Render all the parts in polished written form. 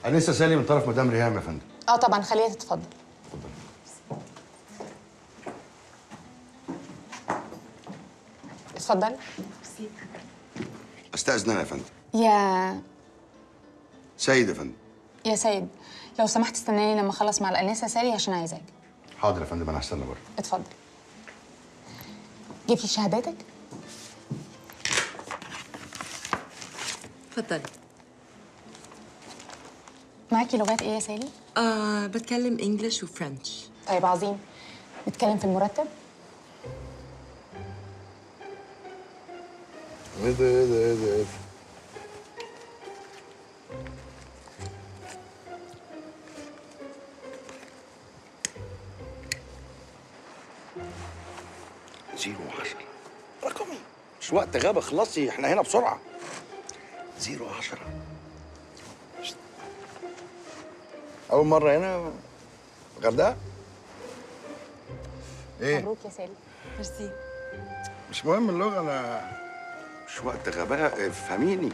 أنسة سالي من طرف مدام ريهام يا فندم. طبعا، خليها تتفضل. اتفضل. اتفضل. استأذن أنا يا فندم. يا سيد يا فندم. يا سيد، لو سمحت استناني لما اخلص مع الانسه سالي عشان عايزاك. حاضر يا فندم، أنا هستنى بره. اتفضل. جيب لي شهاداتك. اتفضلي. معاكي لغات ايه يا سالي؟ بتكلم انجلش وفرنش. طيب عظيم. نتكلم في المرتب. إيه ده إيه ده إيه ده إيه ده؟ زيرو 10 رقمي، مش وقت غابة، خلصي احنا هنا بسرعة. 010. أول مرة هنا غردقة؟ إيه؟ مبروك يا سالي. ميرسي. مش مهم اللغة، أنا مش وقت غباء، افهميني.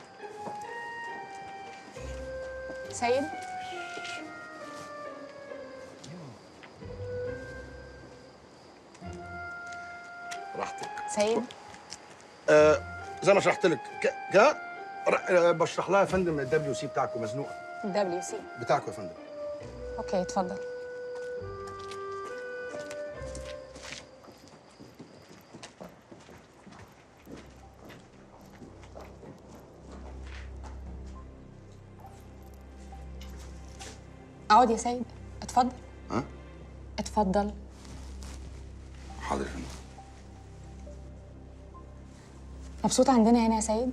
سيد، براحتك. سيد. زي ما شرحت لك بشرح لها يا فندم الدبليو سي بتاعكم مزنوقة. WC. بتاعكم يا فندم. اوكي، اتفضل. اقعد يا سيد. اتفضل. ها؟ اتفضل. حاضر يا فندم. مبسوط عندنا هنا يا سيد؟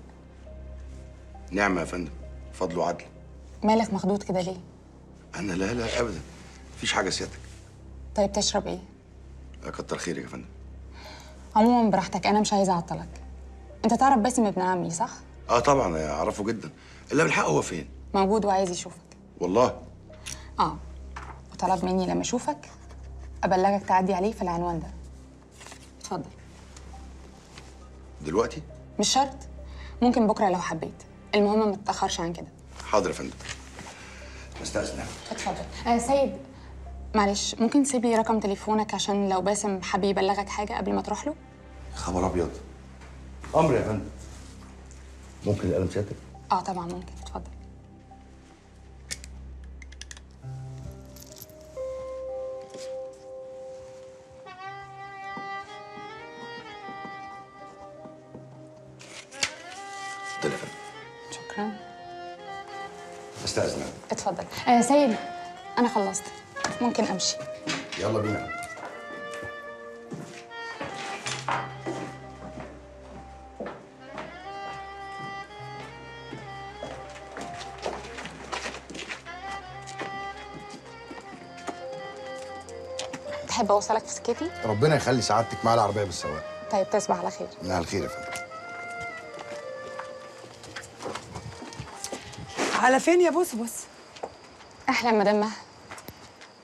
نعمة يا فندم، فضل وعدل. مالك مخضوض كده ليه؟ أنا لا أبدا، مفيش حاجة سيادتك. طيب تشرب ايه؟ كتر خيرك يا فندم. عموما براحتك، انا مش عايزه اعطلك. انت تعرف باسم ابن عمي صح؟ طبعا أعرفه جدا، إلا بالحق هو فين؟ موجود وعايز يشوفك. والله؟ وطلب مني لما اشوفك ابلغك تعدي عليه في العنوان ده. اتفضل. دلوقتي؟ مش شرط، ممكن بكره لو حبيت، المهم ما تتاخرش عن كده. حاضر يا فندم. استأذن. اتفضل. سيد، معلش ممكن تسيب لي رقم تليفونك عشان لو باسم حب يبلغك حاجه قبل ما تروح له؟ خبر أبيض. أمر يا فندم. ممكن القلم سيادتك؟ طبعا ممكن، اتفضل. اتفضل يا فندم. شكرا. استأذن. اتفضل. سيد، انا خلصت، ممكن امشي. يلا بينا. تحب اوصلك في سكتي؟ ربنا يخلي سعادتك معايا العربية بالسواق. طيب تصبح على خير. من على الخير يا فندم. على فين يا بوسبوس؟ اهلا مدام مها.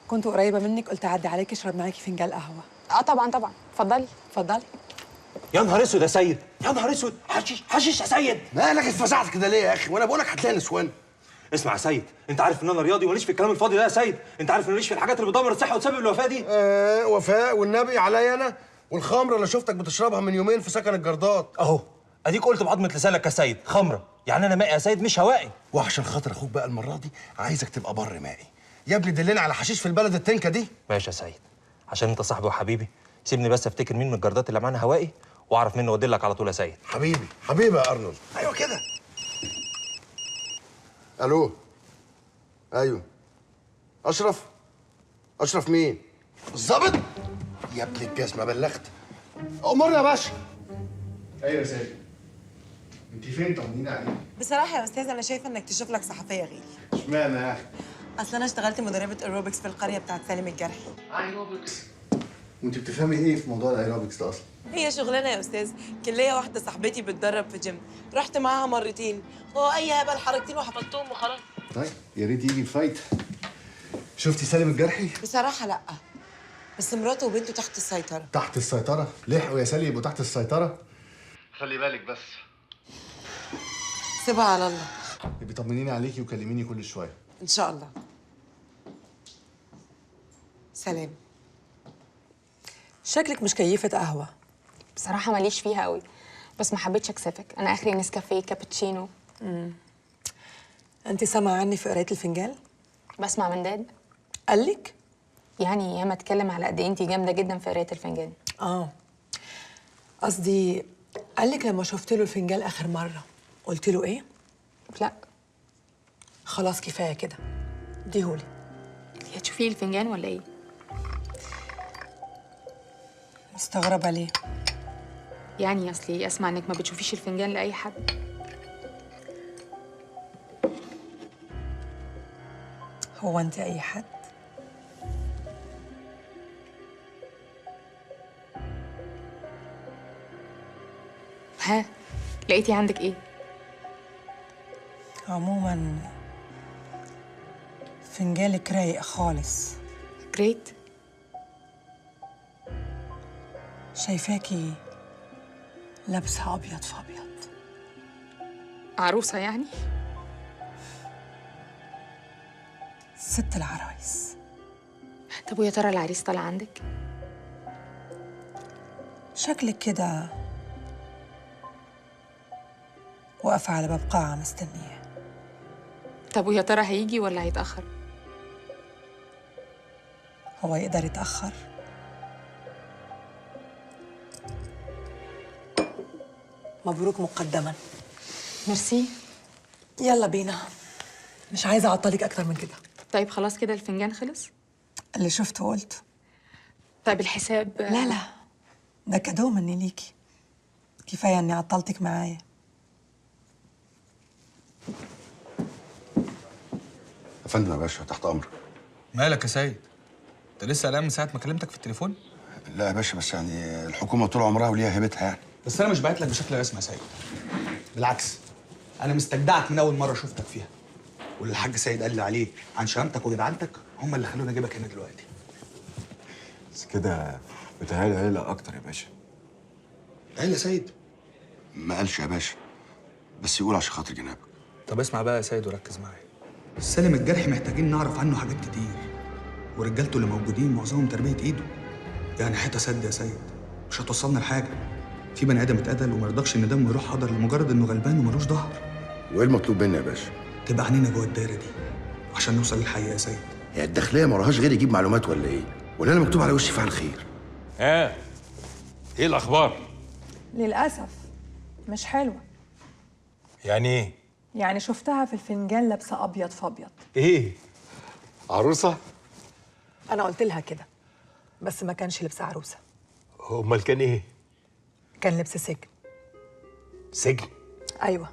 كنت قريبة منك، قلت أعدي عليك أشرب معاكي فنجان قهوة. طبعا طبعا، اتفضلي. اتفضلي. يا نهار اسود يا سيد، يا نهار اسود، حشيش يا سيد. مالك اتفزعت كده ليه يا اخي؟ وانا بقول لك هتلاقي نسوان. اسمع يا سيد، انت عارف ان انا رياضي وماليش في الكلام الفاضي ده يا سيد، انت عارف ان ماليش في الحاجات اللي بتدمر الصحه وتسبب الوفاه دي. وفاء والنبي عليا انا، والخمره اللي شفتك بتشربها من يومين في سكن الجردات. اهو اديك قلت بعضمه لسانك يا سيد، خمره يعني انا مائي يا سيد مش هوائي. وعشان خاطر اخوك بقى المره دي عايزك تبقى بر مائي يا ابني. دلنا على حشيش في البلد التنكه دي. ماشي يا سيد، عشان انت صاحبي وحبيبي سيبني بس افتكر مين من الجردات اللي معانا هوائي واعرف منه وادلك على طول يا سيد. حبيبي حبيبي يا ارنولد. ايوه كده. الو. ايوه. اشرف مين؟ الظابط؟ يا ابن الجزمه بلغت. امرني يا باشا. ايوه يا سيدي. انت فين؟ طمنيني عليك. بصراحة يا أستاذ أنا شايفة إنك تشوف لك صحفية غيري. اشمعنى يا اخي؟ أصل أنا اشتغلت مدربة ايروبكس في القرية بتاعت سالم الجرحي. ايروبكس. وانت بتفهمي ايه في موضوع الايروبكس ده اصلا؟ هي شغلانة يا أستاذ، كان ليا واحدة صاحبتي بتدرب في جيم، رحت معاها مرتين، هو أي هبل حركتين وحفظتهم وخلاص. طيب يا ريت يجي فايت. شفتي سالم الجرحي؟ بصراحة لأ، بس مراته وبنته تحت السيطرة. تحت السيطرة؟ لحقوا يا سالي يبقوا تحت السيطرة؟ خلي بالك بس. سيبها على الله. يبقى طمنيني عليكي وكلميني كل شوية. ان شاء الله. سلام. شكلك مش كيفة قهوة. بصراحه ماليش فيها قوي، بس ما حبيتش اكسفك. انا اخري نسكافيه كابتشينو. انت سامعة عني في قراية الفنجان؟ بسمع من داد. قالك؟ يعني ياما اتكلم على قد ايه انتي جامده جدا في قرايه الفنجان. قصدي قالك لما شفت له الفنجان آخر مرة قلت له إيه؟ لا. خلاص كفاية كده، اديهولي. انتي هتشوفي الفنجان ولا ايه؟ مستغربة ليه؟ يعني اصلي اسمع انك ما بتشوفيش الفنجان لاي حد. هو أنت أي حد؟ ها، لقيتي عندك ايه؟ عموما فنجانك رايق خالص. جريت. شايفاكي لابسة أبيض في أبيض. عروسه يعني؟ ست العرايس. طب ويا ترى العريس طالع عندك؟ شكلك كده واقفة على باب قاعة مستنية. طب ويا ترى هيجي ولا هيتاخر؟ هو يقدر يتأخر؟ مبروك مقدما. ميرسي. يلا بينا، مش عايزة أعطلك أكتر من كده. طيب خلاص كده الفنجان خلص؟ اللي شفته قلته. طيب الحساب؟ لا ده كادو مني ليكي. كفاية إني عطلتك معايا. يا فندم يا باشا تحت امرك. مالك يا سيد؟ انت لسه قلقان من ساعة ما كلمتك في التليفون؟ لا يا باشا، بس يعني الحكومه طول عمرها وليها هيبتها يعني. بس انا مش باعت لك بشكل رسمي يا سيد. بالعكس، انا مستجدعك من اول مرة شفتك فيها. واللي الحاج سيد قال لي عليه عن شهامتك وجدعنتك هم اللي خلوني اجيبك هنا دلوقتي. بس كده بتهيألي عيلة أكتر يا باشا. قال يا سيد؟ ما قالش يا باشا، بس يقول عشان خاطر جنابك. طب اسمع بقى يا سيد وركز معايا. سالم الجرحي محتاجين نعرف عنه حاجات كتير، ورجالته اللي موجودين معظمهم تربية ايده. يعني حته سد يا سيد مش هتوصلنا لحاجه. في بني ادم اتقتل وما يرضاش ان دمه يروح حضر لمجرد انه غلبان وملوش ظهر. وايه المطلوب منا يا باشا؟ تبقى عينينا جوه الدايره دي عشان نوصل للحقيقه يا سيد. هي الداخليه ما وراهاش غير يجيب معلومات ولا ايه؟ ولا انا مكتوب على وشي فعل خير؟ ايه الاخبار؟ للأسف مش حلوة. يعني ايه؟ يعني شفتها في الفنجان لابسة أبيض في أبيض. ايه؟ عروسه؟ أنا قلت لها كده، بس ما كانش لبس عروسة. امال كان ايه؟ كان لبس سجن. سجن؟ أيوة،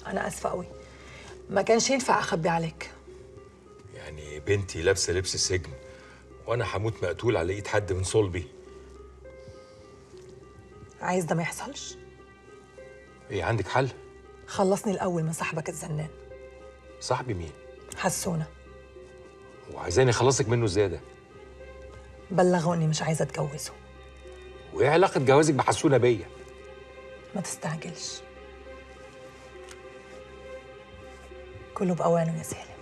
أنا آسفة قوي، ما كانش ينفع أخبي عليك. يعني بنتي لابسه لبس السجن وانا هموت مقتول على ايد حد من صلبي؟ عايز ده ما يحصلش؟ ايه عندك حل؟ خلصني الأول من صاحبك الزنان. صاحبي مين؟ حسونة. وعايزاني اخلصك منه ازاي ده؟ بلغوا إني مش عايزة أتجوزه. وايه علاقه جوازك بحسونه بيا؟ ما تستعجلش، كله بأوانه يا سالم.